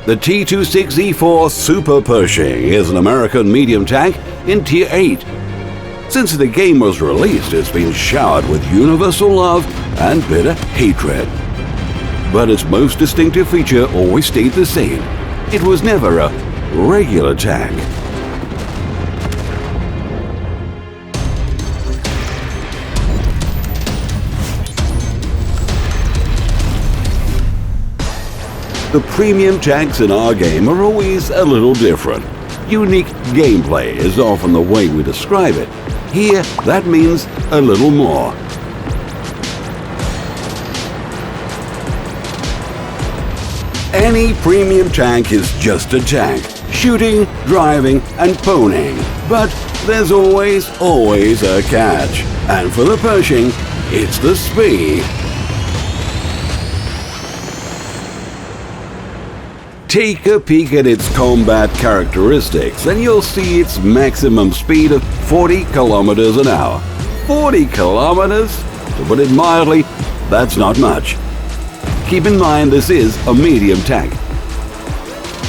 The T26E4 Super Pershing is an American medium tank in Tier 8. Since the game was released, it's been showered with universal love and bitter hatred. But its most distinctive feature always stayed the same. It was never a regular tank. The premium tanks in our game are always a little different. Unique gameplay is often the way we describe it. Here, that means a little more. Any premium tank is just a tank, shooting, driving, and ponying. But there's always a catch. And for the Pershing, it's the speed. Take a peek at its combat characteristics and you'll see its maximum speed of 40 kilometers an hour. 40 kilometers? To put it mildly, that's not much. Keep in mind this is a medium tank.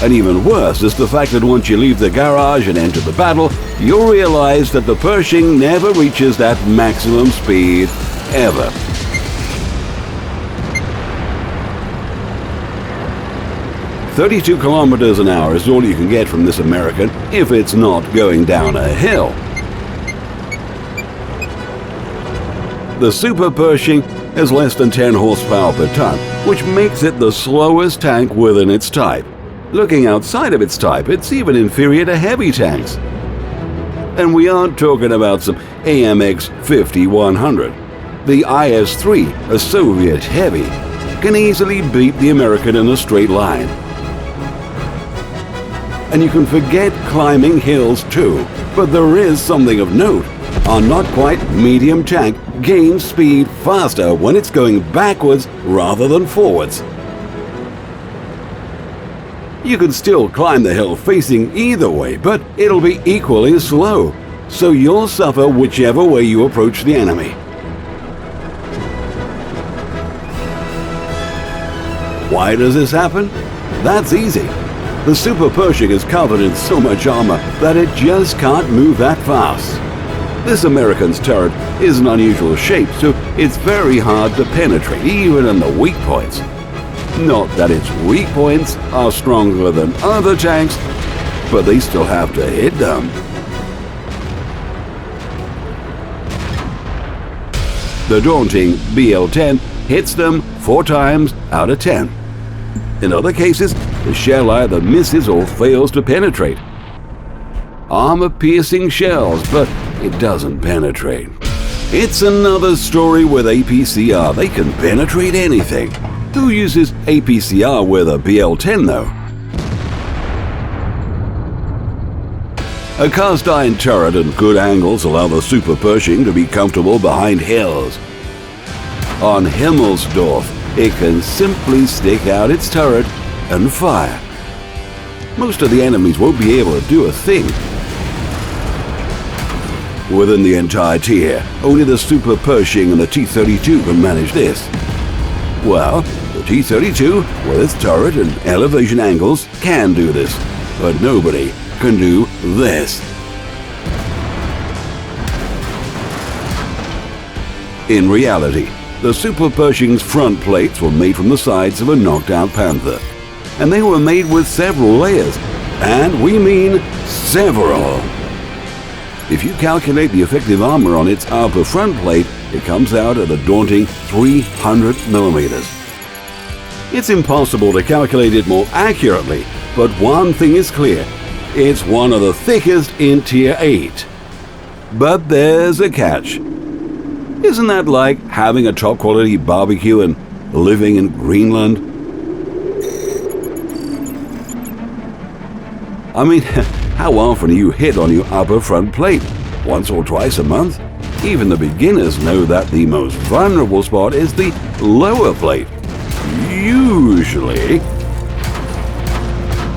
And even worse is the fact that once you leave the garage and enter the battle, you'll realize that the Pershing never reaches that maximum speed, ever. "32 kilometers an hour is all you can get from this American if it's not going down a hill. The Super Pershing has less than 10 horsepower per ton, which makes it the slowest tank within its type. Looking outside of its type, it's even inferior to heavy tanks. And we aren't talking about some AMX 5100. The IS-3, a Soviet heavy, can easily beat the American in a straight line. And you can forget climbing hills too. But there is something of note. Our not quite medium tank gains speed faster when it's going backwards rather than forwards. You can still climb the hill facing either way, but it'll be equally slow. So you'll suffer whichever way you approach the enemy. Why does this happen? That's easy. The Super Pershing is covered in so much armor that it just can't move that fast. This American's turret is an unusual shape, so it's very hard to penetrate, even in the weak points. Not that its weak points are stronger than other tanks, but they still have to hit them. The daunting BL-10 hits them 4 times out of 10. In other cases, the shell either misses or fails to penetrate. Armor-piercing shells, but it doesn't penetrate. It's another story with APCR. They can penetrate anything. Who uses APCR with a BL-10 though? A cast-iron turret and good angles allow the Super Pershing to be comfortable behind hills. On Himmelsdorf, it can simply stick out its turret and fire. Most of the enemies won't be able to do a thing. Within the entire tier, only the Super Pershing and the T32 can manage this. Well, the T32, with its turret and elevation angles, can do this, but nobody can do this. In reality, the Super Pershing's front plates were made from the sides of a knocked-out Panther, and they were made with several layers, and we mean several. If you calculate the effective armor on its upper front plate, it comes out at a daunting 300 millimeters. It's impossible to calculate it more accurately, but one thing is clear. It's one of the thickest in Tier 8. But there's a catch. Isn't that like having a top-quality barbecue and living in Greenland? I mean, how often are you hit on your upper front plate? Once or twice a month? Even the beginners know that the most vulnerable spot is the lower plate. Usually.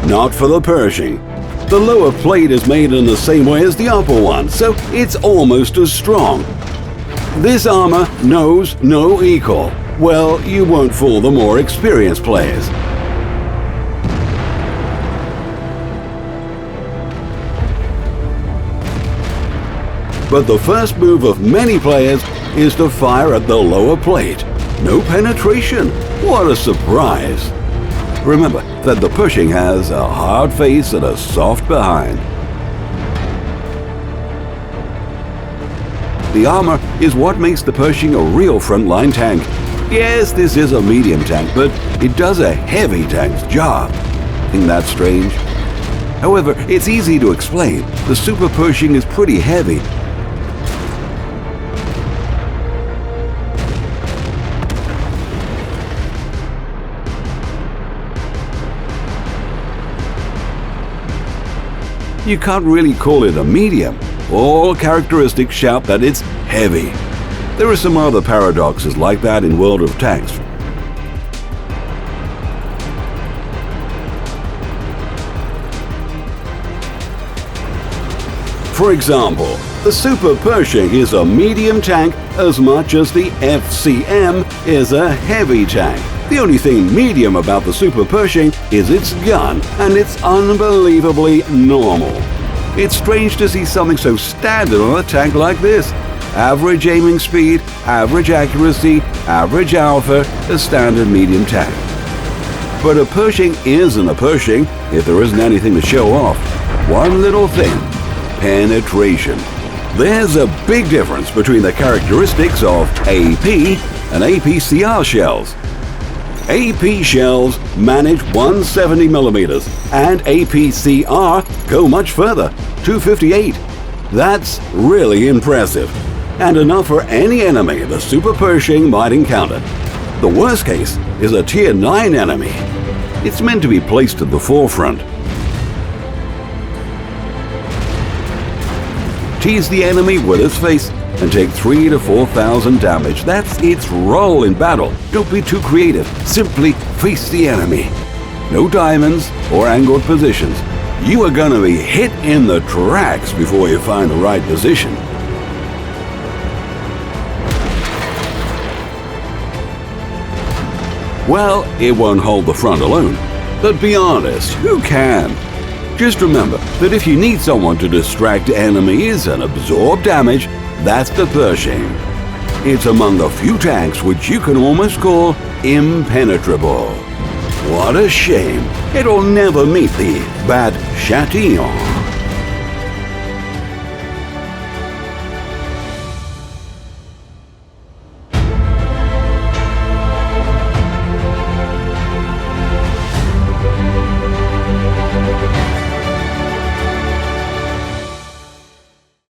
Not for the Pershing. The lower plate is made in the same way as the upper one, so it's almost as strong. This armor knows no equal. Well, you won't fool the more experienced players. But the first move of many players is to fire at the lower plate. No penetration. What a surprise! Remember that the Pershing has a hard face and a soft behind. The armor is what makes the Pershing a real frontline tank. Yes, this is a medium tank, but it does a heavy tank's job. Think that strange? However, it's easy to explain. The Super Pershing is pretty heavy. You can't really call it a medium. All characteristics shout that it's heavy. There are some other paradoxes like that in World of Tanks. For example, the Super Pershing is a medium tank as much as the FCM is a heavy tank. The only thing medium about the Super Pershing is its gun, and it's unbelievably normal. It's strange to see something so standard on a tank like this. Average aiming speed, average accuracy, average alpha, a standard medium tank. But a Pershing isn't a Pershing if there isn't anything to show off. One little thing: penetration. There's a big difference between the characteristics of AP and APCR shells. AP shells manage 170mm and APCR go much further, 258. That's really impressive, and enough for any enemy the Super Pershing might encounter. The worst case is a Tier 9 enemy. It's meant to be placed at the forefront. Tease the enemy with its face and take 3,000 to 4,000 damage. That's its role in battle. Don't be too creative. Simply face the enemy. No diamonds or angled positions. You are gonna be hit in the tracks before you find the right position. Well, it won't hold the front alone. But be honest, who can? Just remember that if you need someone to distract enemies and absorb damage, that's the Pershing. It's among the few tanks which you can almost call impenetrable. What a shame. It'll never meet the Bat Chatillon.